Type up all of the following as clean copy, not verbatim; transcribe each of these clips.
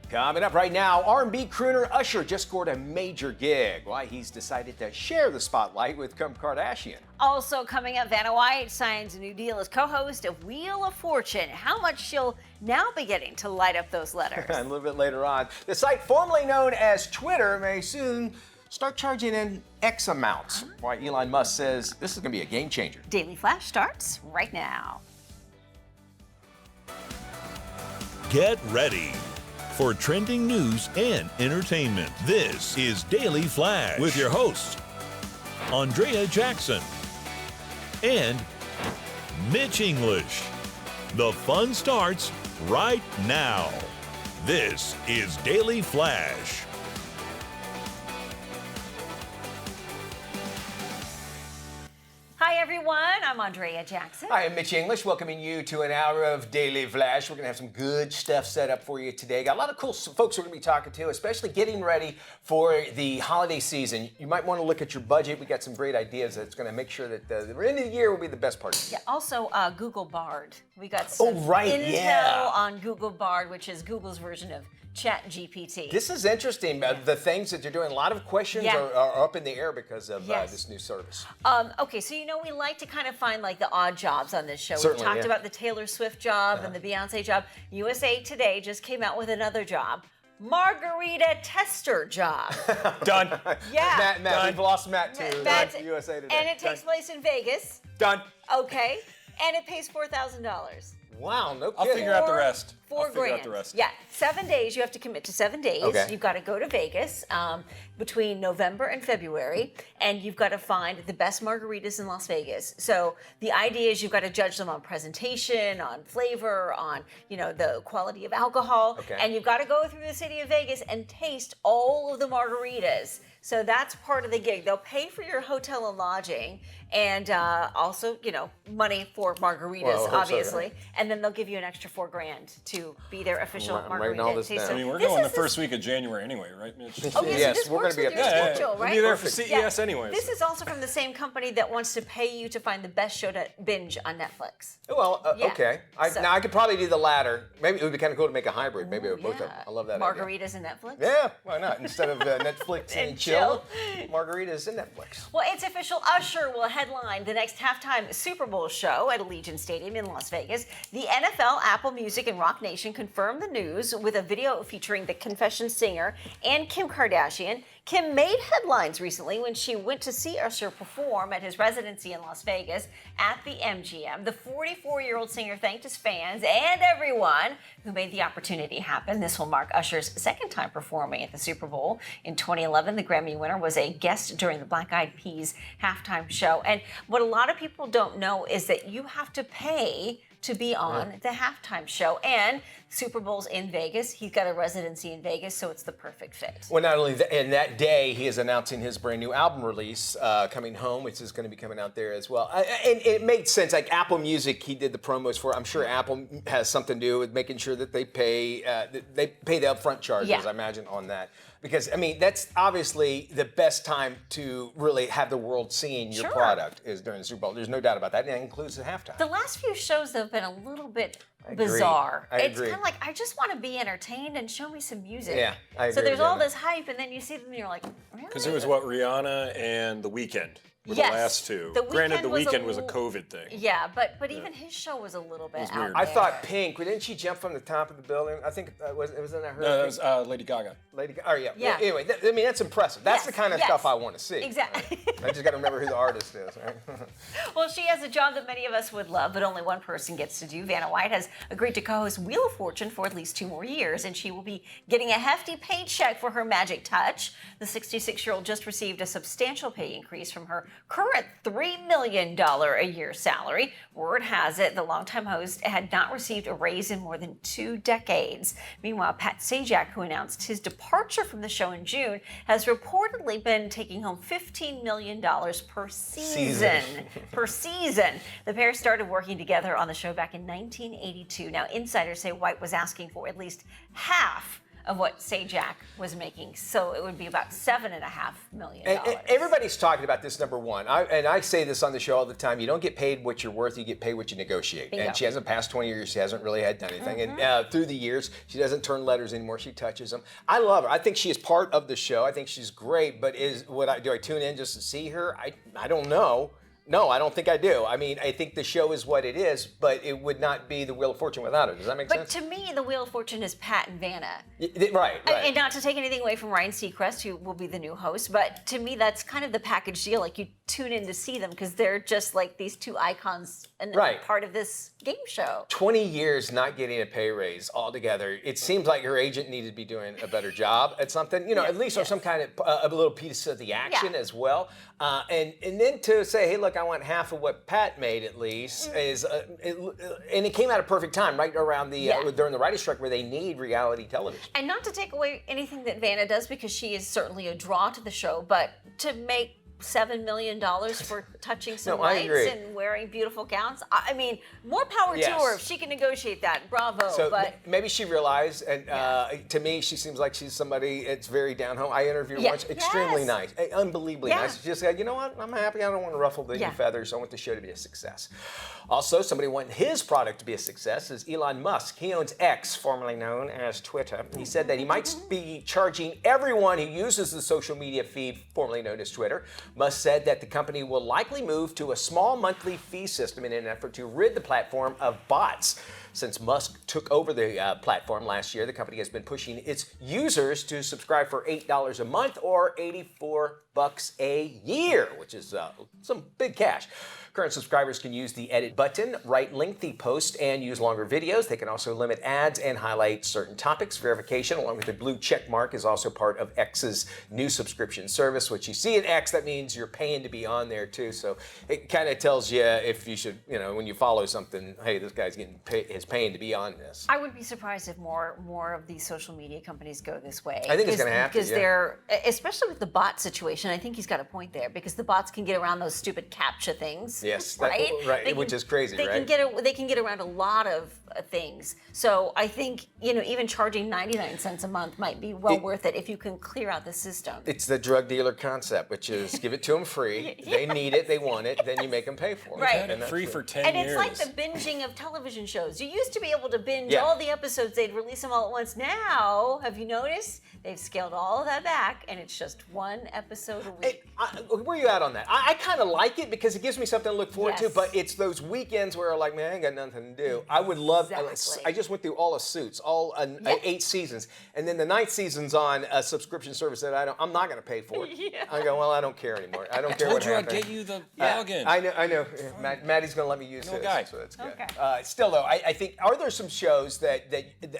Coming up right now, R&B crooner Usher just scored a major gig. Why he's decided to share the spotlight with Kim Kardashian. Also coming up, Vanna White signs a new deal as co-host of Wheel of Fortune. How much she'll now be getting to light up those letters. A little bit later on, the site formerly known as Twitter may soon start charging in X amounts. Why Elon Musk says this is going to be a game changer. Daily Flash starts right now. Get ready for trending news and entertainment. This is Daily Flash with your hosts, Andrea Jackson and Mitch English. The fun starts right now. This is Daily Flash. Hi everyone, I'm Andrea Jackson. Hi, I'm Mitch English, welcoming you to an hour of Daily Flash. We're going to have some good stuff set up for you today. Got a lot of cool folks we're going to be talking to, especially getting ready for the holiday season. You might want to look at your budget. We got some great ideas that's going to make sure that the end of the year will be the best part of the year. Yeah, also Googlw Barb. We got some intel on Googlw Barb, which is Google's version of ChatGPT. This is interesting. The things that they're doing, a lot of questions are up in the air because of this new service. Okay, so we like to kind of find like the odd jobs on this show. Certainly, we talked about the Taylor Swift job and the Beyonce job. USA Today just came out with another job. Margarita tester job. Done. Yeah. Matt, we've lost Matt to USA Today. And it takes place in Vegas. Done. Okay. And it pays $4,000. Wow, no kidding. I'll figure out the rest. $4,000. Yeah, 7 days. You have to commit to 7 days. Okay. You've got to go to Vegas between November and February, and you've got to find the best margaritas in Las Vegas. So the idea is you've got to judge them on presentation, on flavor, on the quality of alcohol, and you've got to go through the city of Vegas and taste all of the margaritas. So that's part of the gig. They'll pay for your hotel and lodging, and also, money for margaritas, obviously. And then they'll give you an extra $4,000 to be their official margarita taster. I mean, we're going the first week of January anyway, right, Mitch? Okay, yes, so this we're works going to be with at your schedule, right? We'll be there for CES anyway. This is also from the same company that wants to pay you to find the best show to binge on Netflix. Well, okay. Now, I could probably do the latter. Maybe it would be kind of cool to make a hybrid. Maybe both of them. I love that idea. Margaritas and Netflix? Yeah, why not? Instead of Netflix and chill, margaritas and Netflix. Well, it's official. Usher will headline the next halftime Super Bowl show at Allegiant Stadium in Las Vegas. The NFL, Apple Music, and Rock Nation confirmed the news with a video featuring the Confessions singer and Kim Kardashian. Kim made headlines recently when she went to see Usher perform at his residency in Las Vegas at the MGM. The 44-year-old singer thanked his fans and everyone who made the opportunity happen. This will mark Usher's second time performing at the Super Bowl. In 2011, the Grammy winner was a guest during the Black Eyed Peas halftime show. And what a lot of people don't know is that you have to pay to be on the halftime show. And Super Bowl's in Vegas. He's got a residency in Vegas, so it's the perfect fit. Well, not only that, and that day he is announcing his brand new album release, Coming Home, which is going to be coming out there as well. And it made sense. Like Apple Music, he did the promos for. I'm sure Apple has something to do with making sure that they pay the upfront charges. I imagine on that. Because, I mean, that's obviously the best time to really have the world seeing your product is during the Super Bowl. There's no doubt about that. And that includes the halftime. The last few shows have been a little bit bizarre. It's kind of like, I just want to be entertained and show me some music. Yeah, I agree. So there's all this hype, and then you see them and you're like, really? Because it was Rihanna and The Weeknd were the last two. Granted, The Weeknd was a COVID thing. Yeah, but even his show was a little bit out I thought Pink, didn't she jump from the top of the building? I think it was in her. No, that was Lady Gaga. Oh, yeah. Well, anyway, I mean, that's impressive. That's the kind of stuff I want to see. Exactly. Right? I just got to remember who the artist is, right? Well, she has a job that many of us would love, but only one person gets to do. Vanna White has agreed to co-host Wheel of Fortune for at least 2 more years, and she will be getting a hefty paycheck for her magic touch. The 66-year-old just received a substantial pay increase from her current $3 million a year salary. Word has it the longtime host had not received a raise in more than 2 decades. Meanwhile, Pat Sajak, who announced his departure from the show in June, has reportedly been taking home $15 million per season. Per season. The pair started working together on the show back in 1982. Now, insiders say White was asking for at least half of what Sajak was making. So it would be about $7.5 million. And everybody's talking about this, number one. I say this on the show all the time. You don't get paid what you're worth. You get paid what you negotiate. Bingo. And she hasn't passed 20 years. She hasn't really had done anything. And through the years, she doesn't turn letters anymore. She touches them. I love her. I think she is part of the show. I think she's great. But do I tune in just to see her? I don't know. No, I don't think I do. I mean, I think the show is what it is, but it would not be the Wheel of Fortune without it. Does that make sense? But to me, the Wheel of Fortune is Pat and Vanna. Right. And not to take anything away from Ryan Seacrest, who will be the new host, but to me, that's kind of the package deal. Like, you tune in to see them because they're just like these two icons and part of this game show. 20 years not getting a pay raise altogether. It seems like your agent needed to be doing a better job at something, at least on some kind of a little piece of the action as well. And then to say, hey, look, I want half of what Pat made at least and it came at a perfect time, right around during the writer's strike where they need reality television. And not to take away anything that Vanna does, because she is certainly a draw to the show, but to make $7 million for touching some lights and wearing beautiful gowns. I mean, more power to her if she can negotiate that. Bravo. So but maybe she realized, and to me, she seems like she's somebody that's very down home. I interviewed her once, extremely nice, unbelievably nice. She just said, you know what, I'm happy. I don't want to ruffle the feathers. I want the show to be a success. Also, somebody wanting his product to be a success is Elon Musk. He owns X, formerly known as Twitter. He said that he might be charging everyone who uses the social media feed, formerly known as Twitter. Musk said that the company will likely move to a small monthly fee system in an effort to rid the platform of bots. Since Musk took over the platform last year, the company has been pushing its users to subscribe for $8 a month or $84 a year, which is some big cash. Current subscribers can use the edit button, write lengthy posts, and use longer videos. They can also limit ads and highlight certain topics. Verification, along with the blue check mark, is also part of X's new subscription service. What you see in X, that means you're paying to be on there too. So it kind of tells you if you should, when you follow something, hey, this guy's is paying to be on this. I would be surprised if more of these social media companies go this way. I think it's going to happen. Because they're, especially with the bot situation, I think he's got a point there, because the bots can get around those stupid CAPTCHA things. Yes, right, which is crazy, they right? They can get around a lot of things. So I think even charging 99 cents a month might be worth it if you can clear out the system. It's the drug dealer concept, which is give it to them free. They need it, they want it, then you make them pay for it. Right, and free for 10 years. And it's like the binging of television shows. You used to be able to binge all the episodes; they'd release them all at once. Now, have you noticed? They've scaled all of that back, and it's just one episode a week. Where are you at on that? I kind of like it because it gives me something to look forward to, but it's those weekends where I'm like, man, I ain't got nothing to do. I would love, I just went through all of Suits, all 8 seasons, and then the 9th season's on a subscription service that I'm not going to pay for it. I go, well, I don't care anymore. I don't care what happens. I told you I'd get you the login. I know. Yeah, Maddie's going to let me use this. Guy. So that's good. Okay. Still, though, I think, are there some shows that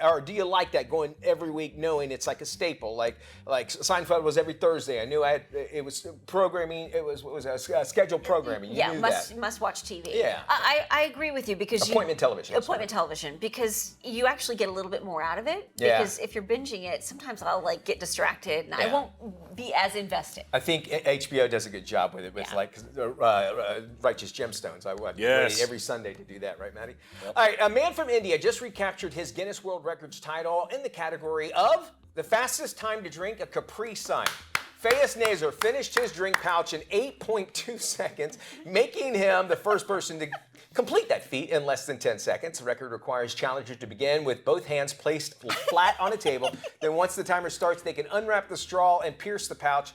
or do you like that going every week knowing it's like a staple? Like Seinfeld was every Thursday. I knew it was programming. It was scheduled programming. You knew must watch TV. Yeah. I agree with you because appointment television. Appointment television, because you actually get a little bit more out of it. Yeah. Because if you're binging it, sometimes I'll get distracted and I won't be as invested. I think HBO does a good job with it with Righteous Gemstones. I wait every Sunday to do that, right, Maddie? Yep. All right, a man from India just recaptured his Guinness World Records title in the category of the fastest time to drink a Capri Sun. Fayez Nazar finished his drink pouch in 8.2 seconds, making him the first person to complete that feat in less than 10 seconds. The record requires challengers to begin with both hands placed flat on a table. Then once the timer starts, they can unwrap the straw and pierce the pouch.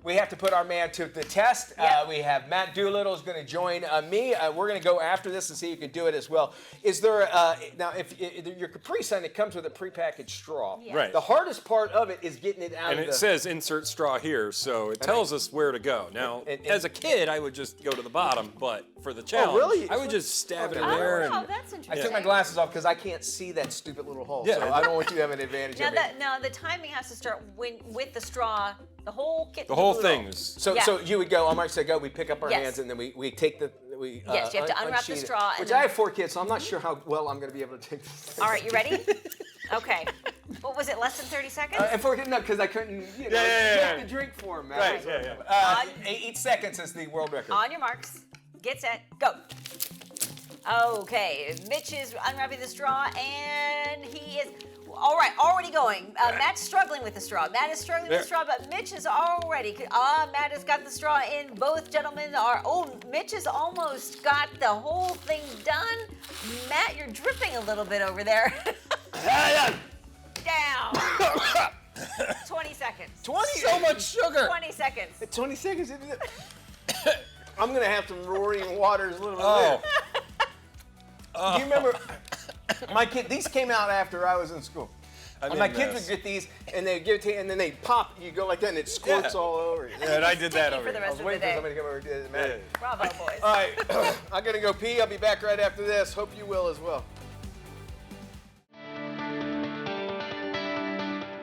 We have to put our man to the test. Yep. We have Matt Doolittle is going to join me. We're going to go after this and see if you can do it as well. Is there now if your Capri Sun, it comes with a prepackaged straw. Yeah. Right. The hardest part of it is getting it out. And it says insert straw here, so it tells us where to go. Now, as a kid, I would just go to the bottom, but for the challenge, I would just stab it in there. Oh, that's interesting. I took my glasses off because I can't see that stupid little hole. Yeah. So I don't want you to have an advantage of it. Now the timing has to start with the straw. The whole kit. The whole thing is. So you would go. I might say go. We pick up our hands and then we take the. Yes, you have to unwrap the straw. Which I have 4 kids, so I'm not sure how well I'm going to be able to take this. All right, you ready? Okay. What was it? Less than 30 seconds? No, because I couldn't. Get the drink for him, man. Right. 8 seconds is the world record. On your marks, get set, go. Okay, Mitch is unwrapping the straw, and he is. All right, already going. Matt's struggling with the straw. Matt is struggling with the straw, but Mitch is already. Matt has got the straw in. Both gentlemen are. Oh, Mitch has almost got the whole thing done. Matt, you're dripping a little bit over there. Down. 20 seconds. 20? So much sugar. 20 seconds. 20 seconds. I'm gonna have some roaring waters a little bit. Do you remember? My kid, these came out after I was in school. My kids would get these, and they'd give it to you, and then they'd pop. You go like that, and it squirts all over you. Yeah, and I did that For the already. rest I was of waiting the for day. somebody to come over and do it. Bravo, boys. All right, I gotta go pee. I'll be back right after this. Hope you will as well.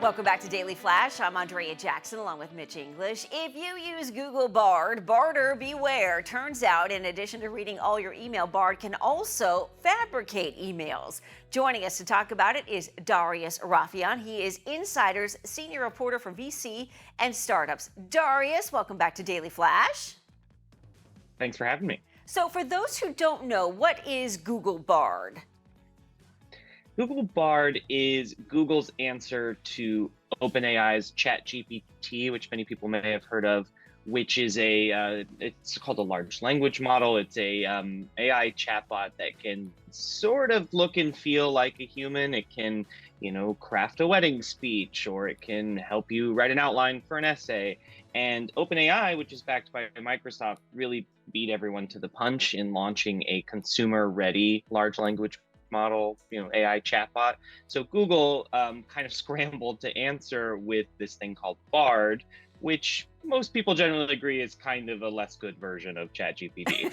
Welcome back to Daily Flash. I'm Andrea Jackson along with Mitch English. If you use Googlw Barb, Barter beware. Turns out, in addition to reading all your email, Bard can also fabricate emails. Joining us to talk about it is Darius Rafieyan. He is Insider's senior reporter for VC and startups. Darius, welcome back to Daily Flash. Thanks for having me. So for those who don't know, what is Googlw Barb? Googlw Barb is Google's answer to OpenAI's ChatGPT, which many people may have heard of, which is it's called a large language model. It's a AI chatbot that can sort of look and feel like a human. It can, craft a wedding speech, or it can help you write an outline for an essay. And OpenAI, which is backed by Microsoft, really beat everyone to the punch in launching a consumer-ready large language model, AI chatbot. So Google kind of scrambled to answer with this thing called Bard, which most people generally agree is kind of a less good version of ChatGPT.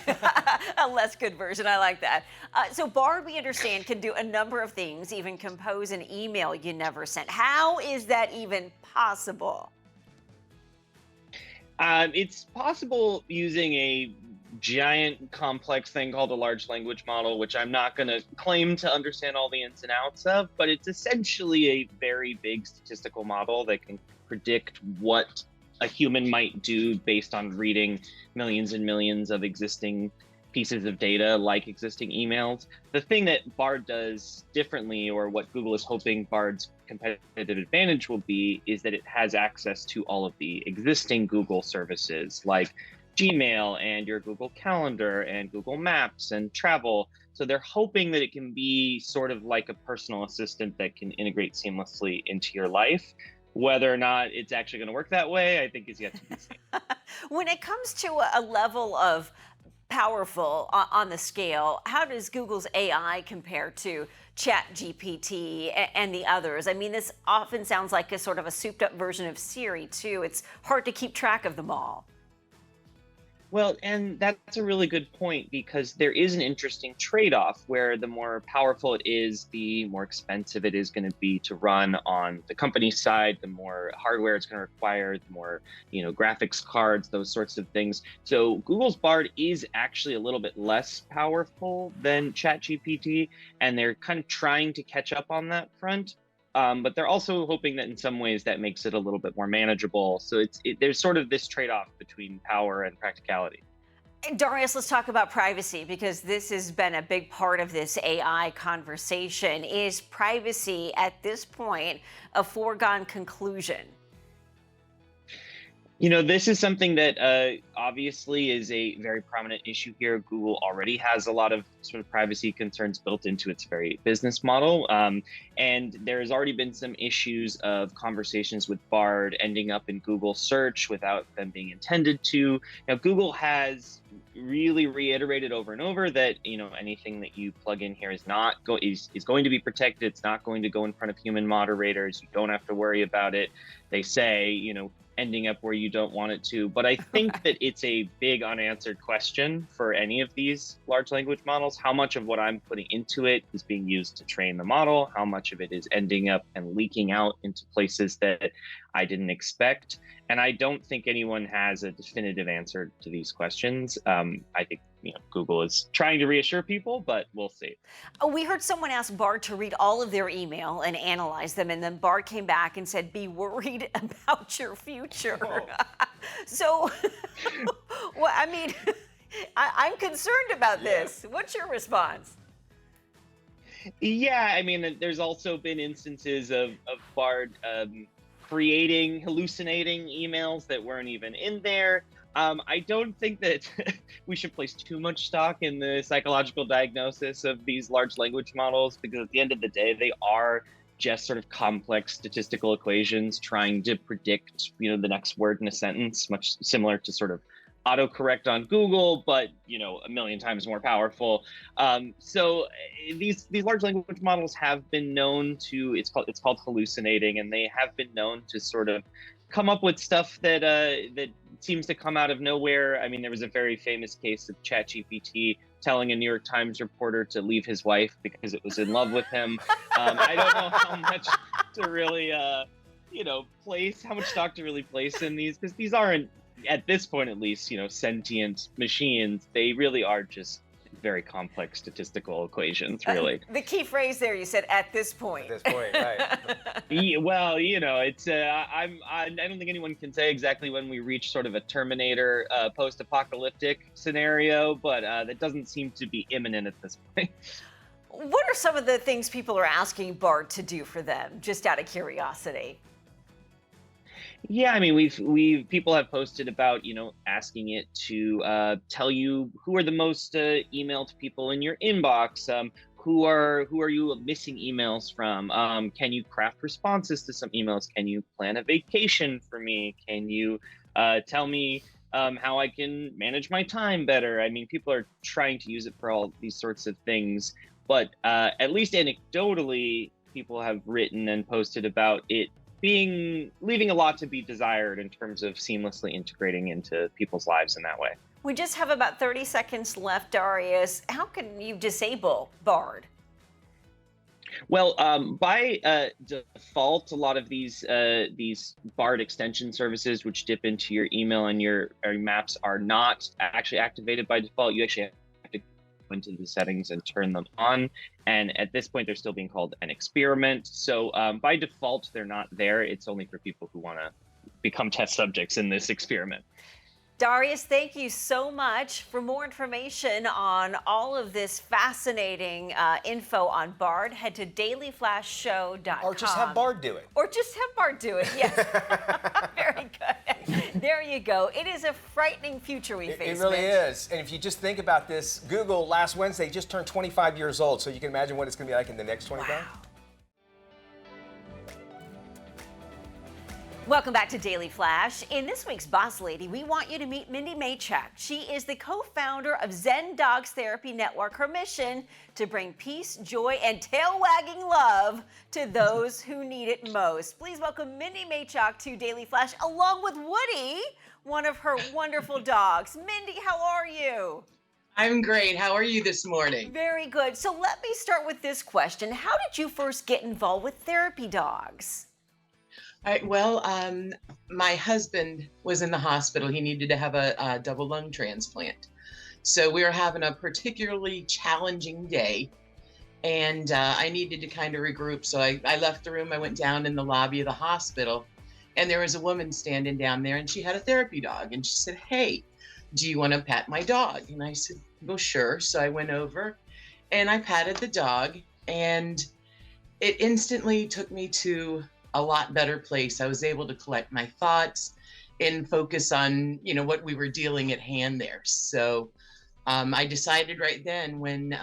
A less good version, I like that. So Bard, we understand, can do a number of things, even compose an email you never sent. How is that even possible? It's possible using a giant complex thing called a large language model, which I'm not going to claim to understand all the ins and outs of, but it's essentially a very big statistical model that can predict what a human might do based on reading millions and millions of existing pieces of data, like existing emails. The thing that Bard does differently, or what Google is hoping Bard's competitive advantage will be, is that it has access to all of the existing Google services, like Gmail and your Google Calendar and Google Maps and travel. So they're hoping that it can be sort of like a personal assistant that can integrate seamlessly into your life. Whether or not it's actually going to work that way, I think is yet to be seen. When it comes to a level of powerful on the scale, how does Google's AI compare to ChatGPT and the others? I mean, this often sounds like a sort of a souped up version of Siri too. It's hard to keep track of them all. Well, and that's a really good point, because there is an interesting trade-off where the more powerful it is, the more expensive it is going to be to run on the company side, the more hardware it's going to require, the more, graphics cards, those sorts of things. So Google's Bard is actually a little bit less powerful than ChatGPT, and they're kind of trying to catch up on that front. But they're also hoping that in some ways that makes it a little bit more manageable. So there's sort of this trade-off between power and practicality. Darius, let's talk about privacy, because this has been a big part of this AI conversation. Is privacy at this point a foregone conclusion? This is something that obviously is a very prominent issue here. Google already has a lot of sort of privacy concerns built into its very business model. And there has already been some issues of conversations with Bard ending up in Google search without them being intended to. Now, Google has really reiterated over and over that, anything that you plug in here is going to be protected. It's not going to go in front of human moderators. You don't have to worry about it. They say, ending up where you don't want it to. But I think that it's a big unanswered question for any of these large language models. How much of what I'm putting into it is being used to train the model? How much of it is ending up and leaking out into places that I didn't expect? And I don't think anyone has a definitive answer to these questions. I think Google is trying to reassure people, but we'll see. We heard someone ask Bard to read all of their email and analyze them, and then Bard came back and said, "Be worried about your future." So, well, I mean, I'm concerned about this. What's your response? Yeah, I mean, there's also been instances of Bard creating hallucinating emails that weren't even in there. I don't think that we should place too much stock in the psychological diagnosis of these large language models, because at the end of the day, they are just sort of complex statistical equations trying to predict, the next word in a sentence, much similar to sort of autocorrect on Google, but a million times more powerful. So these large language models have been known to it's called hallucinating, and they have been known to sort of come up with stuff that that seems to come out of nowhere. I mean, there was a very famous case of ChatGPT telling a New York Times reporter to leave his wife because it was in love with him. I don't know how much to really place, how much stock to really place in these, because these aren't, at this point at least, sentient machines. They really are just very complex statistical equations, really. The key phrase there, you said at this point. At this point, right. Yeah, well, it's I don't think anyone can say exactly when we reach sort of a Terminator post-apocalyptic scenario, but that doesn't seem to be imminent at this point. What are some of the things people are asking Bard to do for them, just out of curiosity? Yeah, I mean, people have posted about, asking it to tell you who are the most emailed people in your inbox. Who are you missing emails from? Can you craft responses to some emails? Can you plan a vacation for me? Can you tell me how I can manage my time better? I mean, people are trying to use it for all these sorts of things, but at least anecdotally, people have written and posted about it leaving a lot to be desired in terms of seamlessly integrating into people's lives in that way. We just have about 30 seconds left, Darius. How can you disable Bard? Well, by default, a lot of these Bard extension services, which dip into your email and your maps, are not actually activated by default. You actually have to go into the settings and turn them on. And at this point, they're still being called an experiment. So by default, they're not there. It's only for people who want to become test subjects in this experiment. Darius, thank you so much. For more information on all of this fascinating info on Bard, head to dailyflashshow.com. Or just have Bard do it. Or just have Bard do it, yes. Very good. There you go. It is a frightening future we face. It really Mitch. is. And if you just think about this, Google last Wednesday just turned 25 years old, so you can imagine what it's going to be like in the next 25. Wow. Welcome back to Daily Flash. In this week's Boss Lady, we want you to meet Mindy Machock. She is the co-founder of Zen Dogs Therapy Network. Her mission to bring peace, joy, and tail-wagging love to those who need it most. Please welcome Mindy Machock to Daily Flash, along with Woody, one of her wonderful dogs. Mindy, how are you? I'm great. How are you this morning? Very good. So let me start with this question. How did you first get involved with therapy dogs? All right, well, my husband was in the hospital. He needed to have a double lung transplant. So we were having a particularly challenging day, and I needed to kind of regroup. So I left the room. I went down in the lobby of the hospital, and there was a woman standing down there, and she had a therapy dog. And she said, "Hey, do you want to pet my dog?" And I said, "Well, sure." So I went over, and I patted the dog, and it instantly took me to a lot better place. I was able to collect my thoughts and focus on, what we were dealing at hand there. So I decided right then when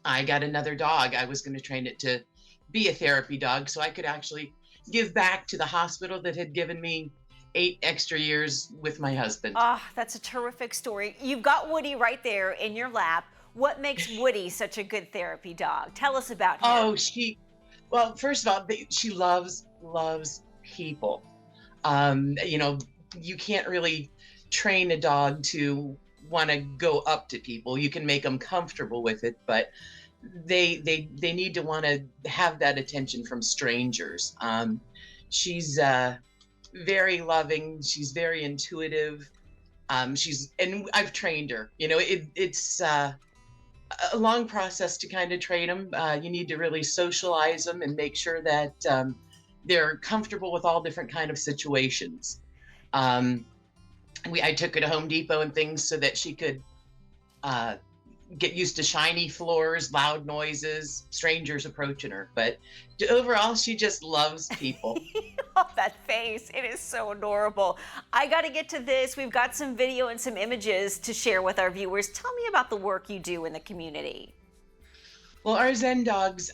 I got another dog, I was going to train it to be a therapy dog so I could actually give back to the hospital that had given me 8 extra years with my husband. Ah, that's a terrific story. You've got Woody right there in your lap. What makes Woody such a good therapy dog? Tell us about him. Well, first of all, she loves people. You can't really train a dog to want to go up to people. You can make them comfortable with it, but they need to want to have that attention from strangers. She's very loving. She's very intuitive. And I've trained her. It's a long process to kind of train them. You need to really socialize them and make sure that they're comfortable with all different kind of situations. I took her to Home Depot and things so that she could get used to shiny floors, loud noises, strangers approaching her. But overall, she just loves people. Oh, that face. It is so adorable. I got to get to this. We've got some video and some images to share with our viewers. Tell me about the work you do in the community. Well, our Zen Dogs,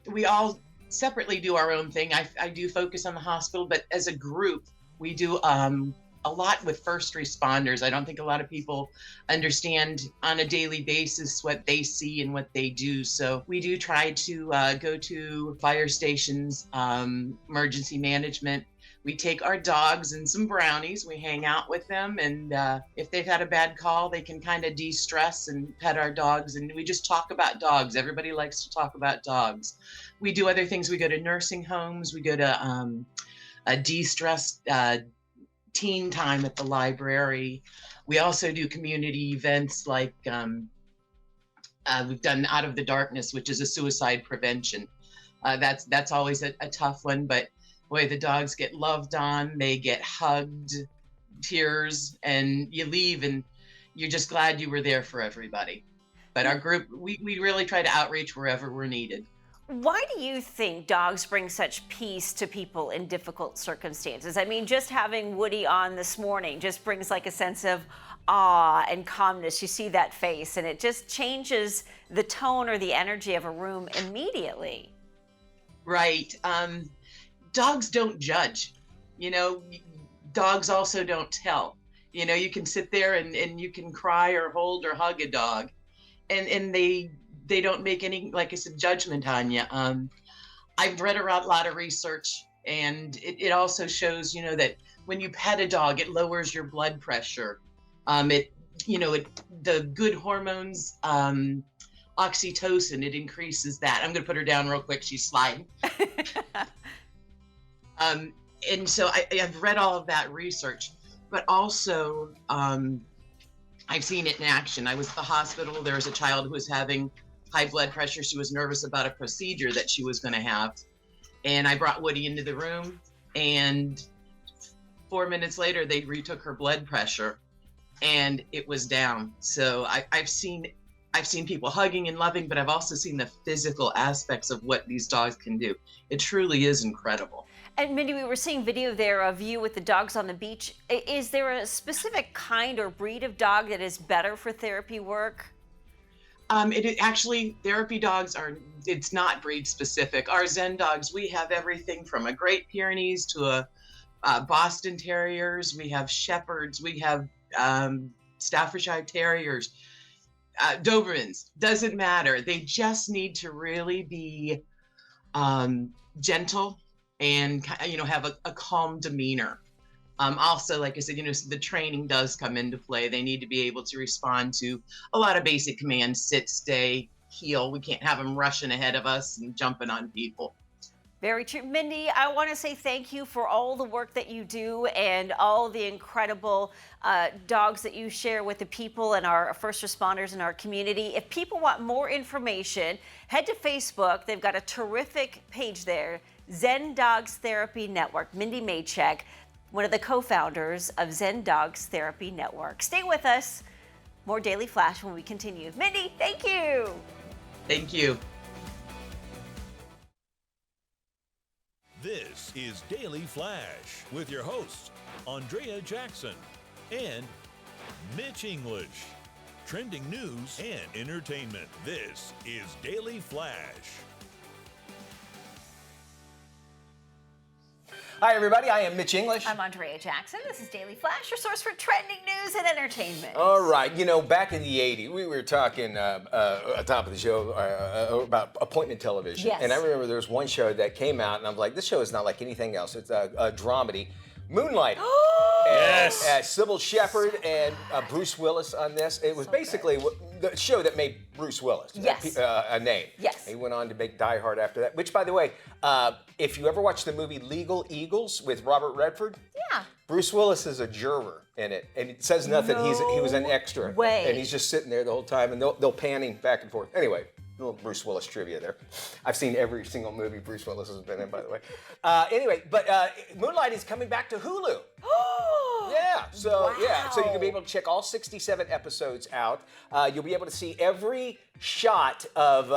we all separately do our own thing. I do focus on the hospital, but as a group, we do a lot with first responders. I don't think a lot of people understand on a daily basis what they see and what they do. So we do try to go to fire stations, emergency management. We take our dogs and some brownies. We hang out with them. And if they've had a bad call, they can kind of de-stress and pet our dogs. And we just talk about dogs. Everybody likes to talk about dogs. We do other things. We go to nursing homes. We go to a de-stress teen time at the library. We also do community events like we've done Out of the Darkness, which is a suicide prevention. That's always a tough one, but boy, the dogs get loved on, they get hugged, tears, and you leave and you're just glad you were there for everybody. But our group, we really try to outreach wherever we're needed. Why do you think dogs bring such peace to people in difficult circumstances? I mean, just having Woody on this morning just brings like a sense of awe and calmness. You see that face and it just changes the tone or the energy of a room immediately. Right. Dogs don't judge. You know, dogs also don't tell. You know, you can sit there and you can cry or hold or hug a dog and they don't make any, like I said, judgment on you. I've read a lot of research, and it also shows, you know, that when you pet a dog, it lowers your blood pressure. The good hormones, oxytocin, it increases that. I'm going to put her down real quick. She's sliding. And so I've read all of that research, but also I've seen it in action. I was at the hospital. There was a child who was having high blood pressure. She was nervous about a procedure that she was going to have. And I brought Woody into the room, and 4 minutes later, they retook her blood pressure and it was down. So I've seen people hugging and loving, but I've also seen the physical aspects of what these dogs can do. It truly is incredible. And Mindy, we were seeing video there of you with the dogs on the beach. Is there a specific kind or breed of dog that is better for therapy work? Actually, therapy dogs it's not breed specific. Our Zen Dogs, we have everything from a Great Pyrenees to a Boston Terriers. We have Shepherds. We have Staffordshire Terriers, Dobermans. Doesn't matter. They just need to really be gentle and, you know, have a calm demeanor. Also, like I said, you know, the training does come into play. They need to be able to respond to a lot of basic commands: sit, stay, heel. We can't have them rushing ahead of us and jumping on people. Very true. Mindy, I want to say thank you for all the work that you do and all the incredible dogs that you share with the people and our first responders in our community. If people want more information, head to Facebook. They've got a terrific page there, Zen Dogs Therapy Network. Mindy Machock, one of the co-founders of Zen Dogs Therapy Network. Stay with us. More Daily Flash when we continue. Mindy, thank you. Thank you. This is Daily Flash with your hosts, Andrea Jackson and Mitch English. Trending news and entertainment. This is Daily Flash. Hi, everybody. I am Mitch English. I'm Andrea Jackson. This is Daily Flash, your source for trending news and entertainment. All right. You know, back in the 80s, we were talking at the top of the show about appointment television. Yes. And I remember there was one show that came out, and I'm like, this show is not like anything else. It's a dramedy. Moonlight. Yes. Sybil Shepherd and Bruce Willis on this. It was so basically the show that made Bruce Willis a name. Yes. He went on to make Die Hard after that, which, by the way, if you ever watched the movie Legal Eagles with Robert Redford, yeah, Bruce Willis is a juror in it, and it says nothing. He was an extra. Way. And he's just sitting there the whole time, and they'll pan him back and forth. Anyway, a little Bruce Willis trivia there. I've seen every single movie Bruce Willis has been in, by the way. Anyway, but Moonlight is coming back to Hulu. Yeah. So Wow. so you can be able to check all 67 episodes out. You'll be able to see every shot of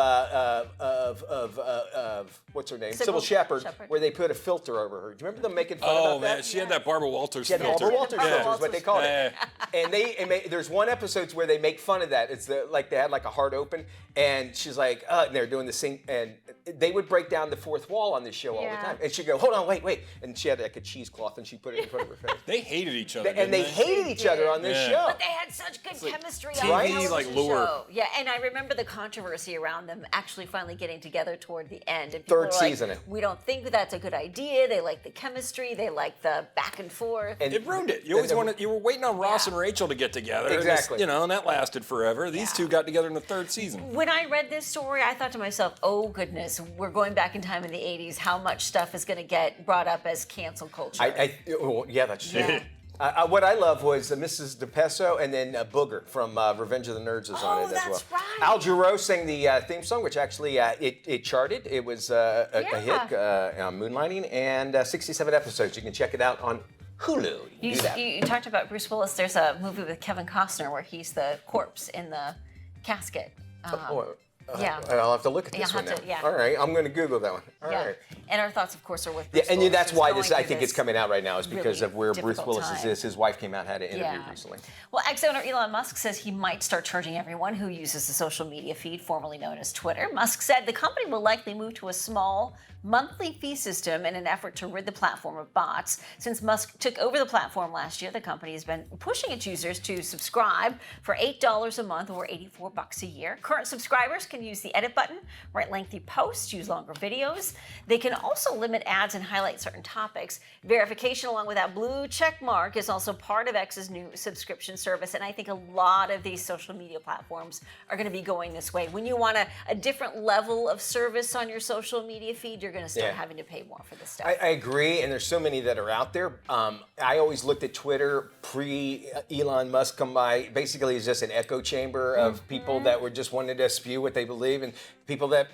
what's her name, Sybil Shepherd, where they put a filter over her. Do you remember them making fun about that? Oh man, she had that Barbara Walters She had filter. Barbara Walters filter is what they called it. Yeah. And there's one episode where they make fun of that. It's like they had like a heart open, and she's like, and they're doing the sing, and they would break down the fourth wall on this show all the time. And she'd go, hold on, wait, and she had like a cheesecloth, and she put it in front of her face. They hated each other. And they hated each other on this show. But they had such good chemistry on TV, the television like, lure. show. Yeah, and I remember the controversy around them actually finally getting together toward the end. And Third people were season. Like, we don't think that's a good idea. They like the chemistry. They like the back and forth. And it ruined it. You always wanted. You were waiting on Ross and Rachel to get together. Exactly. And that lasted forever. These two got together in the third season. When I read this story, I thought to myself, oh goodness, we're going back in time in the 80s. How much stuff is going to get brought up as cancel culture? Yeah, that's true. Yeah. What I love was Mrs. DePeso, and then Booger from Revenge of the Nerds is on it as well. that's right. Al Jarreau sang the theme song, which actually it charted. It was a hit, Moonlighting, and 67 episodes. You can check it out on Hulu. You talked about Bruce Willis. There's a movie with Kevin Costner where he's the corpse in the casket. Yeah. I'll have to look at this one now. All right, I'm going to Google that one. All right. And our thoughts, of course, are with Bruce and Willis, that's who's why going I through think it's coming out right now is because really of where Bruce difficult Willis time. is. His wife came out, had an interview recently. Well, ex-owner Elon Musk says he might start charging everyone who uses the social media feed, formerly known as Twitter. Musk said the company will likely move to a small monthly fee system in an effort to rid the platform of bots. Since Musk took over the platform last year, the company has been pushing its users to subscribe for $8 a month or $84 a year. Current subscribers can use the edit button, write lengthy posts, use longer videos. They can also limit ads and highlight certain topics. Verification along with that blue check mark is also part of X's new subscription service, and I think a lot of these social media platforms are going to be going this way. When you want a different level of service on your social media feed, you're going to start having to pay more for this stuff. I agree, and there's so many that are out there. I always looked at Twitter pre-Elon Musk come by. Basically, it's just an echo chamber of people that were just wanting to spew what they believe, and people that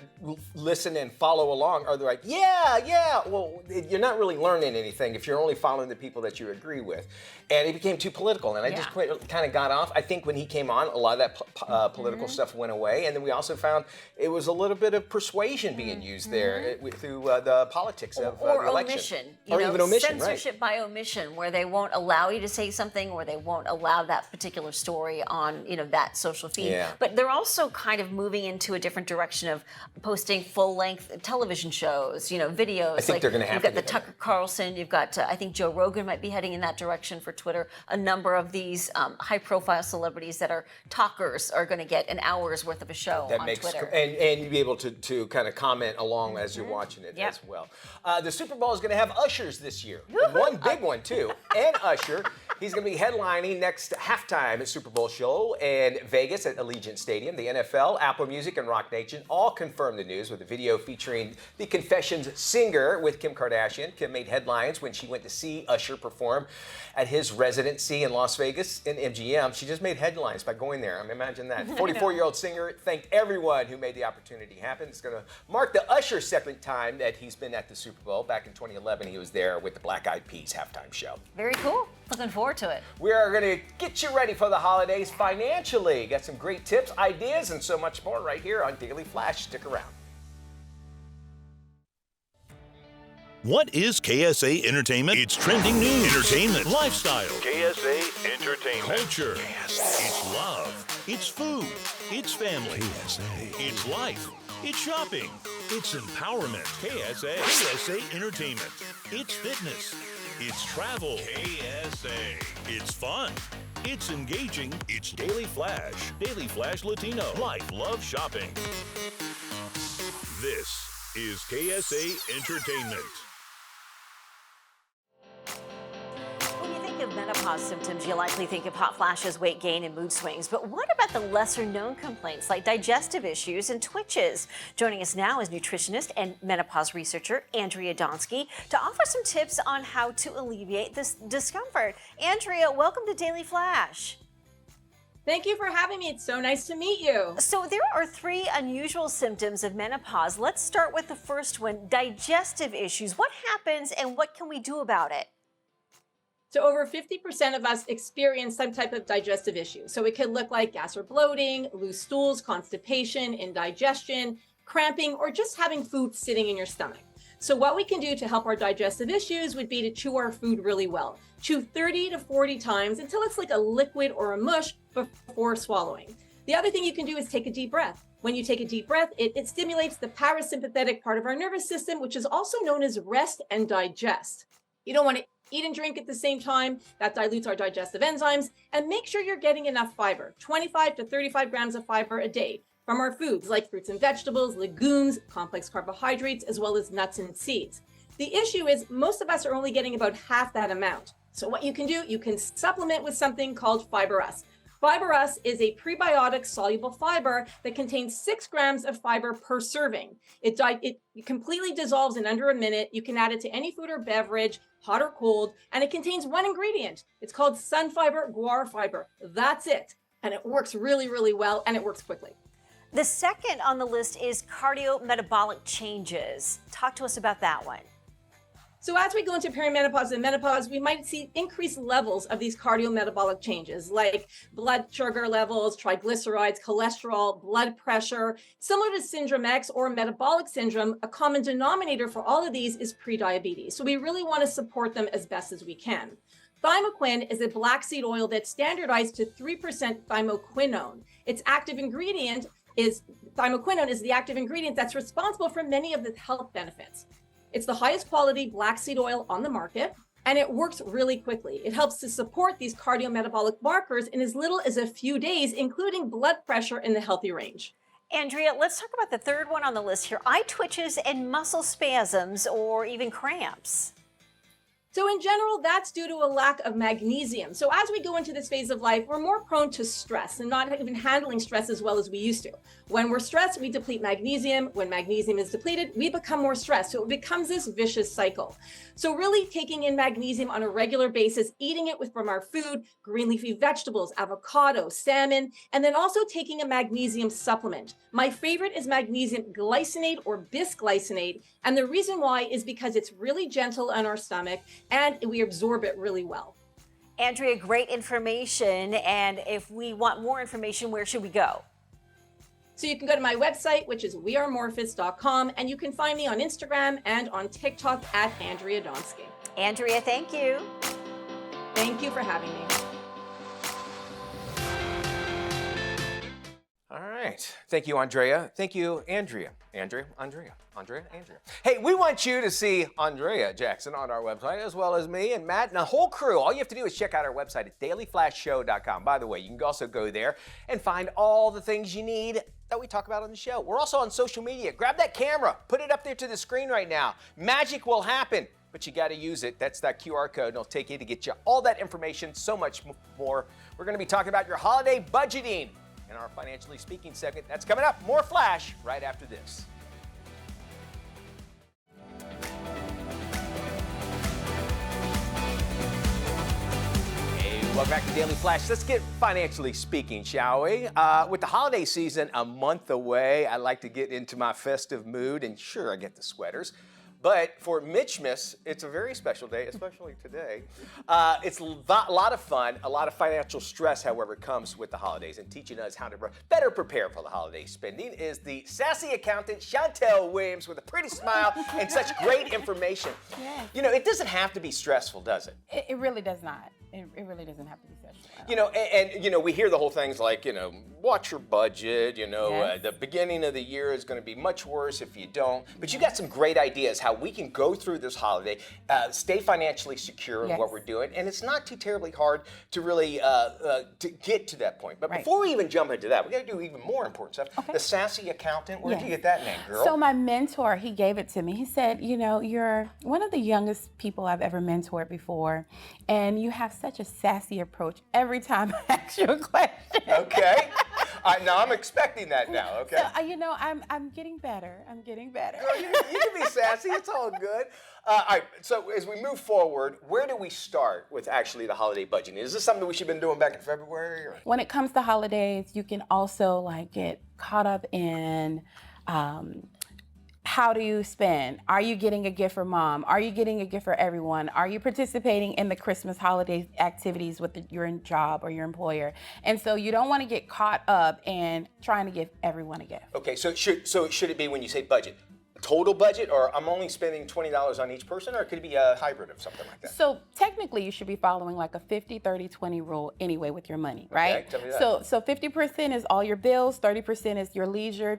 listen and follow along are like, yeah. Well, you're not really learning anything if you're only following the people that you agree with. And it became too political, and I just kind of got off. I think when he came on, a lot of that political stuff went away, and then we also found it was a little bit of persuasion being used there through the politics of the election. Omission. Or even omission, censorship by omission, where they won't allow you to say something, or they won't allow that particular story on that social feed. Yeah. But they're also kind of moving into a different direction of posting full-length television shows, videos. I think they're going to have You've got the Tucker Carlson. You've got I think Joe Rogan might be heading in that direction for Twitter. A number of these high-profile celebrities that are talkers are going to get an hour's worth of a show on Twitter. And you'll be able to kind of comment along as you're watching it as well. The Super Bowl is going to have ushers this year. One big one, too. And Usher. He's going to be headlining next halftime at Super Bowl show in Vegas at Allegiant Stadium. The NFL, Apple Music, and Rock Nation all confirmed the news with a video featuring the Confessions singer with Kim Kardashian. Kim made headlines when she went to see Usher perform at his residency in Las Vegas in MGM. She just made headlines by going there. I mean, imagine that. 44-year-old singer thanked everyone who made the opportunity happen. It's going to mark the Usher second time that he's been at the Super Bowl. Back in 2011, he was there with the Black Eyed Peas halftime show. Very cool. Looking forward to it. We are going to get you ready for the holidays financially. Got some great tips, ideas, and so much more right here on Daily Flash. Stick around. What is KSA Entertainment? It's trending news, entertainment, lifestyle, KSA Entertainment. culture. It's love. It's food. It's family. KSA. It's life. It's shopping. It's empowerment. KSA. KSA Entertainment. It's fitness. It's travel. KSA. It's fun. It's engaging. It's Daily Flash. Daily Flash Latino. Life, love, shopping. This is KSA Entertainment. When you think of menopause symptoms, you likely think of hot flashes, weight gain, and mood swings. But what about the lesser-known complaints like digestive issues and twitches? Joining us now is nutritionist and menopause researcher Andrea Donsky to offer some tips on how to alleviate this discomfort. Andrea, welcome to Daily Flash. Thank you for having me. It's so nice to meet you. So there are 3 unusual symptoms of menopause. Let's start with the first one, digestive issues. What happens and what can we do about it? So over 50% of us experience some type of digestive issue. So it could look like gas or bloating, loose stools, constipation, indigestion, cramping, or just having food sitting in your stomach. So what we can do to help our digestive issues would be to chew our food really well. Chew 30 to 40 times until it's like a liquid or a mush before swallowing. The other thing you can do is take a deep breath. When you take a deep breath, it stimulates the parasympathetic part of our nervous system, which is also known as rest and digest. You don't want to eat and drink at the same time. That dilutes our digestive enzymes. And make sure you're getting enough fiber, 25 to 35 grams of fiber a day from our foods like fruits and vegetables, legumes, complex carbohydrates, as well as nuts and seeds. The issue is most of us are only getting about half that amount. So what you can do, you can supplement with something called Fiber Us. Fiber Us is a prebiotic soluble fiber that contains 6 grams of fiber per serving. It completely dissolves in under a minute. You can add it to any food or beverage, hot or cold, and it contains one ingredient. It's called sun fiber, guar fiber. That's it. And it works really, really well, and it works quickly. The second on the list is cardiometabolic changes. Talk to us about that one. So as we go into perimenopause and menopause, we might see increased levels of these cardiometabolic changes like blood sugar levels, triglycerides, cholesterol, blood pressure. Similar to Syndrome X or metabolic syndrome, a common denominator for all of these is prediabetes. So we really want to support them as best as we can. Thymoquin is a black seed oil that's standardized to 3% thymoquinone. Its active ingredient is thymoquinone is the active ingredient that's responsible for many of the health benefits. It's the highest quality black seed oil on the market, and it works really quickly. It helps to support these cardiometabolic markers in as little as a few days, including blood pressure in the healthy range. Andrea, let's talk about the third one on the list here, eye twitches and muscle spasms or even cramps. So in general, that's due to a lack of magnesium. So as we go into this phase of life, we're more prone to stress and not even handling stress as well as we used to. When we're stressed, we deplete magnesium. When magnesium is depleted, we become more stressed. So it becomes this vicious cycle. So really taking in magnesium on a regular basis, eating it from our food, green leafy vegetables, avocado, salmon, and then also taking a magnesium supplement. My favorite is magnesium glycinate or bisglycinate. And the reason why is because it's really gentle on our stomach and we absorb it really well. Andrea, great information. And if we want more information, where should we go? So you can go to my website, which is wearemorphous.com, and you can find me on Instagram and on TikTok at Andrea Donsky. Andrea, thank you. Thank you for having me. All right. Thank you, Andrea. Thank you, Andrea. Andrea. Hey, we want you to see Andrea Jackson on our website, as well as me and Matt and the whole crew. All you have to do is check out our website at dailyflashshow.com. By the way, you can also go there and find all the things you need that we talk about on the show. We're also on social media. Grab that camera, put it up there to the screen right now. Magic will happen, but you got to use it. That's that QR code, and it'll take you to get you all that information, so much more. We're going to be talking about your holiday budgeting in our Financially Speaking segment. That's coming up. More Flash right after this. Hey, welcome back to Daily Flash. Let's get financially speaking, shall we? With the holiday season a month away, I like to get into my festive mood, and sure, I get the sweaters. But for Mitchmas, it's a very special day, especially today. It's a lot of fun. A lot of financial stress, however, comes with the holidays. And teaching us how to better prepare for the holiday spending is the sassy accountant, Shantal Williams, with a pretty smile and such great information. Yes. You know, it doesn't have to be stressful, does it? It really does not. It really doesn't have to be stressful. You know, and you know, we hear the whole things like, you know, watch your budget, you know, Yes. The beginning of the year is going to be much worse if you don't. But you got some great ideas how we can go through this holiday, stay financially secure in Yes. what we're doing. And it's not too terribly hard to really to get to that point. But Right. before we even jump into that, we got to do even more important stuff. Okay. The sassy accountant, where did you Yes. get that name, girl? So my mentor, he gave it to me. He said, you know, you're one of the youngest people I've ever mentored before, and you have such a sassy approach every time I ask you a question. Okay. Now I'm expecting that now, okay? So, you know, I'm getting better. I'm getting better. Girl, you can be sassy. It's all good. All right. So as we move forward, where do we start with actually the holiday budgeting? Is this something we should have been doing back in February? Or? When it comes to holidays, you can also like get caught up in how do you spend? Are you getting a gift for mom? Are you getting a gift for everyone? Are you participating in the Christmas holiday activities with your job or your employer? And so you don't want to get caught up in trying to give everyone a gift. Okay, so should it be, when you say budget, total budget, or I'm only spending $20 on each person, or could it be a hybrid of something like that? So technically you should be following like a 50-30-20 rule anyway with your money, right? Okay, tell me that. So 50% is all your bills, 30% is your leisure,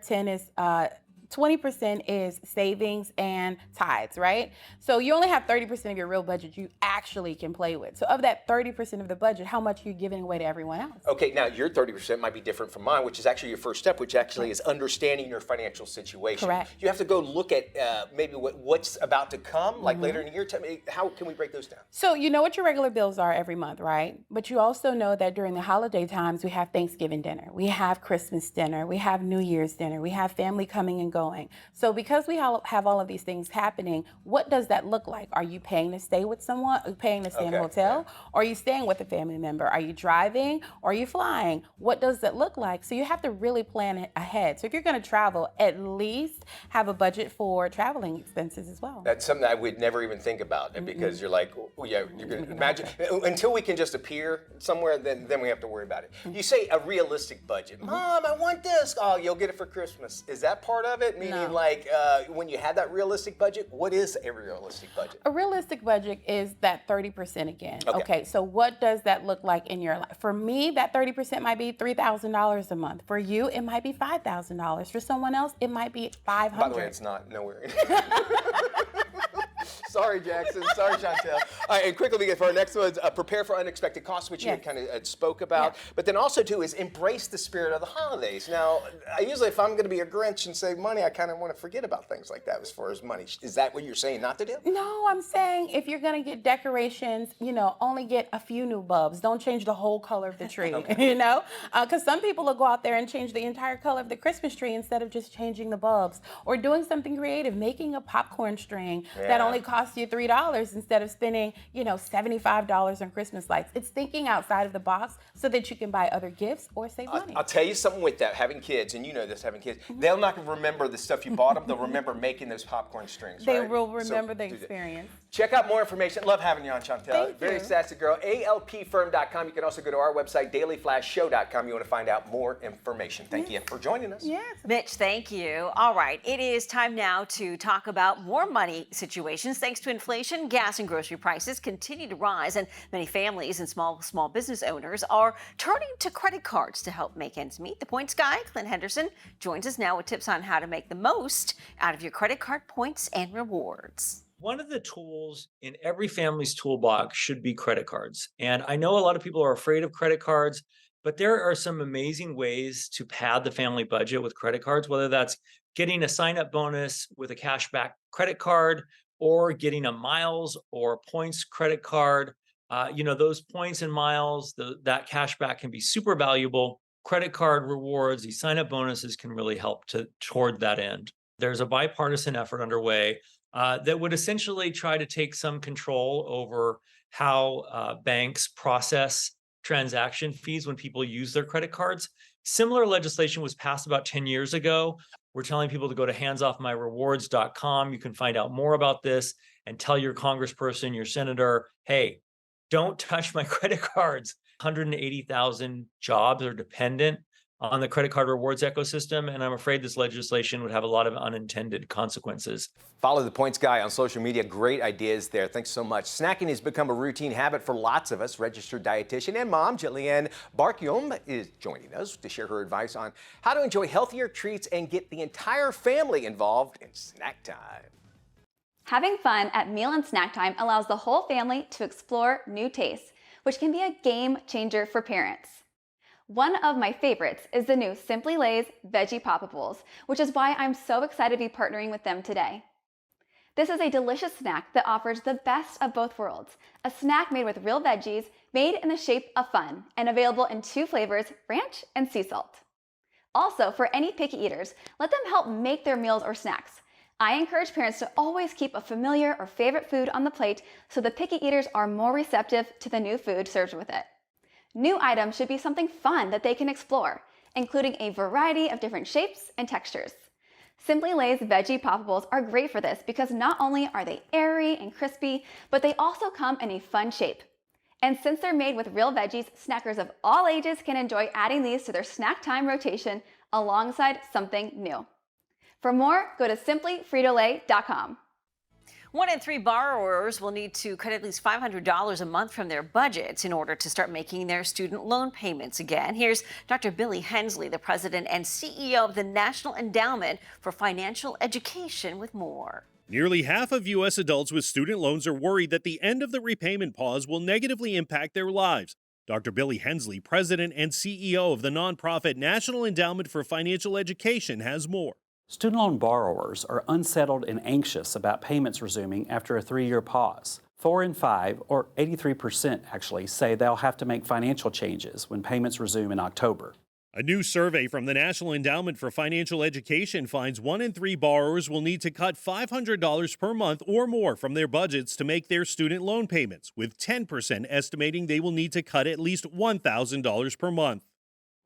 20% is savings and tithes, right? So you only have 30% of your real budget you actually can play with. So of that 30% of the budget, how much are you giving away to everyone else? Okay, now your 30% might be different from mine, which is actually your first step, which actually is understanding your financial situation. Correct. You have to go look at maybe what's about to come, like later in the year. Tell me, how can we break those down? So you know what your regular bills are every month, right? But you also know that during the holiday times, we have Thanksgiving dinner, we have Christmas dinner, we have New Year's dinner, we have family coming and going. So because we have all of these things happening, what does that look like? Are you paying to stay with someone, paying to stay in a hotel? Yeah. Or are you staying with a family member? Are you driving? Or are you flying? What does that look like? So you have to really plan ahead. So if you're going to travel, at least have a budget for traveling expenses as well. That's something I would never even think about, because you're like, oh, yeah, you're going to imagine, until we can just appear somewhere, then we have to worry about it. You say a realistic budget. Mom, I want this. Oh, you'll get it for Christmas. Is that part of it? Meaning, like, when you have that realistic budget, what is a realistic budget? A realistic budget is that 30% again. Okay, so what does that look like in your life? For me, that 30% might be $3,000 a month. For you, it might be $5,000. For someone else, it might be $500. By the way, it's not nowhere. Sorry, Jackson. Sorry, Shantal. All right, and quickly for our next one, prepare for unexpected costs, which you kind of spoke about. Yeah. But then also, too, is embrace the spirit of the holidays. Now, usually if I'm going to be a Grinch and save money, I kind of want to forget about things like that as far as money. Is that what you're saying not to do? No, I'm saying if you're going to get decorations, only get a few new bulbs. Don't change the whole color of the tree, Because some people will go out there and change the entire color of the Christmas tree instead of just changing the bulbs. Or doing something creative, making a popcorn string that only costs you $3 instead of spending, $75 on Christmas lights. It's thinking outside of the box so that you can buy other gifts or save money. I'll tell you something with that, having kids, and you know this, having kids, they'll not remember the stuff you bought them, they'll remember making those popcorn strings, They will remember the experience. Check out more information. Love having you on, Shantal. Very sassy girl. ALPfirm.com. You can also go to our website, dailyflashshow.com. You want to find out more information. Thank you for joining us. Yes. Mitch, thank you. All right, it is time now to talk about more money situations. Thanks to inflation, gas and grocery prices continue to rise, and many families and small business owners are turning to credit cards to help make ends meet. The Points guy, Clint Henderson, joins us now with tips on how to make the most out of your credit card points and rewards. One of the tools in every family's toolbox should be credit cards. And I know a lot of people are afraid of credit cards, but there are some amazing ways to pad the family budget with credit cards, whether that's getting a sign-up bonus with a cashback credit card or getting a miles or points credit card. Those points and miles, that cashback can be super valuable. Credit card rewards, these sign-up bonuses can really help toward that end. There's a bipartisan effort underway that would essentially try to take some control over how banks process transaction fees when people use their credit cards. Similar legislation was passed about 10 years ago. We're telling people to go to handsoffmyrewards.com. You can find out more about this and tell your congressperson, your senator, hey, don't touch my credit cards. 180,000 jobs are dependent on the credit card rewards ecosystem, and I'm afraid this legislation would have a lot of unintended consequences. Follow the Points guy on social media. Great ideas there. Thanks so much. Snacking has become a routine habit for lots of us. Registered dietitian and mom, Jillian Barkium, is joining us to share her advice on how to enjoy healthier treats and get the entire family involved in snack time. Having fun at meal and snack time allows the whole family to explore new tastes, which can be a game changer for parents. One of my favorites is the new Simply Lay's Veggie Poppables, which is why I'm so excited to be partnering with them today. This is a delicious snack that offers the best of both worlds, a snack made with real veggies, made in the shape of fun, and available in 2 flavors, ranch and sea salt. Also, for any picky eaters, let them help make their meals or snacks. I encourage parents to always keep a familiar or favorite food on the plate so the picky eaters are more receptive to the new food served with it. New items should be something fun that they can explore, including a variety of different shapes and textures. Simply Lay's Veggie Poppables are great for this because not only are they airy and crispy, but they also come in a fun shape. And since they're made with real veggies, snackers of all ages can enjoy adding these to their snack time rotation alongside something new. For more, go to simplyfritolay.com. 1 in 3 borrowers will need to cut at least $500 a month from their budgets in order to start making their student loan payments again. Here's Dr. Billy Hensley, the president and CEO of the National Endowment for Financial Education, with more. Nearly half of U.S. adults with student loans are worried that the end of the repayment pause will negatively impact their lives. Dr. Billy Hensley, president and CEO of the nonprofit National Endowment for Financial Education, has more. Student loan borrowers are unsettled and anxious about payments resuming after a 3-year pause. 4 in 5, or 83% actually, say they'll have to make financial changes when payments resume in October. A new survey from the National Endowment for Financial Education finds 1 in 3 borrowers will need to cut $500 per month or more from their budgets to make their student loan payments, with 10% estimating they will need to cut at least $1,000 per month.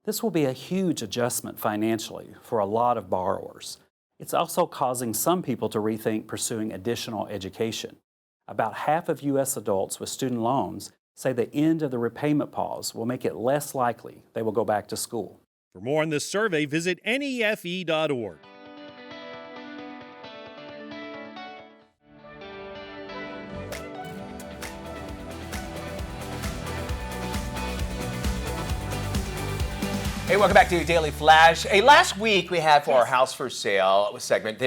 This will be a huge adjustment financially for a lot of borrowers. It's also causing some people to rethink pursuing additional education. About half of U.S. adults with student loans say the end of the repayment pause will make it less likely they will go back to school. For more on this survey, visit nefe.org. Hey, welcome back to Daily Flash. Hey, last week we had for our House for Sale segment,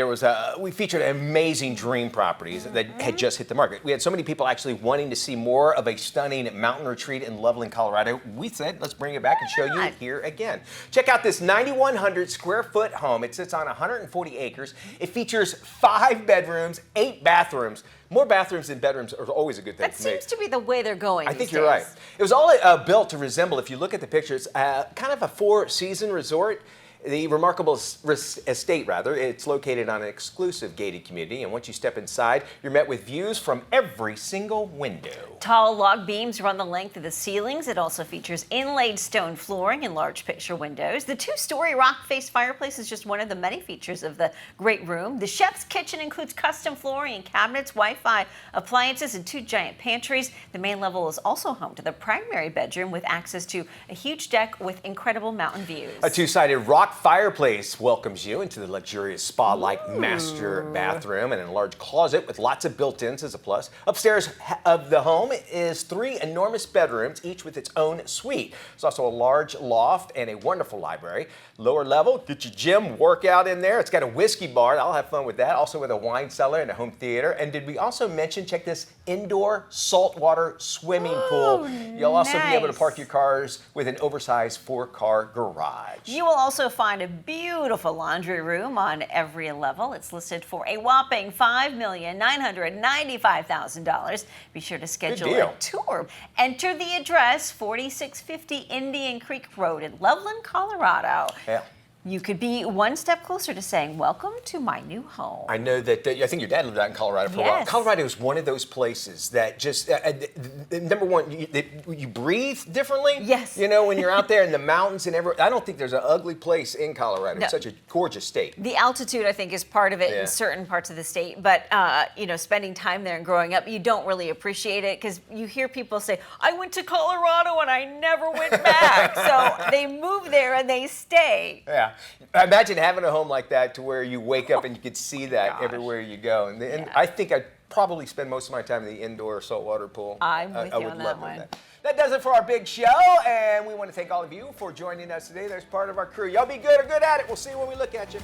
we featured amazing dream properties that had just hit the market. We had so many people actually wanting to see more of a stunning mountain retreat in Loveland, Colorado. We said, let's bring it back and show you here again. Check out this 9,100 square foot home. It sits on 140 acres. It features 5 bedrooms, 8 bathrooms. More bathrooms than bedrooms are always a good thing. That seems to be the way they're going. I think you're right. It was all built to resemble, if you look at the pictures, kind of a 4-season resort. The remarkable estate, it's located on an exclusive gated community, and once you step inside, you're met with views from every single window. Tall log beams run the length of the ceilings. It also features inlaid stone flooring and large picture windows. The 2-story rock-faced fireplace is just one of the many features of the great room. The chef's kitchen includes custom flooring and cabinets, Wi-Fi appliances, and 2 giant pantries. The main level is also home to the primary bedroom with access to a huge deck with incredible mountain views. A 2-sided rock fireplace welcomes you into the luxurious spa-like master bathroom and a large closet with lots of built-ins as a plus. Upstairs of the home is 3 enormous bedrooms, each with its own suite. There's also a large loft and a wonderful library. Lower level, get your gym workout in there. It's got a whiskey bar. I'll have fun with that. Also with a wine cellar and a home theater. And did we also mention, check this, indoor saltwater swimming pool. You'll also be able to park your cars with an oversized 4-car garage. You will also find a beautiful laundry room on every level. It's listed for a whopping $5,995,000. Be sure to schedule a tour. Enter the address 4650 Indian Creek Road in Loveland, Colorado. Yeah. You could be one step closer to saying, welcome to my new home. I know that, I think your dad lived out in Colorado for a while. Colorado is one of those places that just, number one, you breathe differently. Yes. You know, when you're out there in the mountains and everywhere. I don't think there's an ugly place in Colorado. No. It's such a gorgeous state. The altitude, I think, is part of it in certain parts of the state. But, you know, spending time there and growing up, you don't really appreciate it because you hear people say, I went to Colorado and I never went back. So they move there and they stay. Yeah. Imagine having a home like that to where you wake up and you could see that everywhere you go. And I think I'd probably spend most of my time in the indoor saltwater pool. I'm with you on that one. That does it for our big show, and we want to thank all of you for joining us today. There's part of our crew. Y'all be good or good at it. We'll see you when we look at you.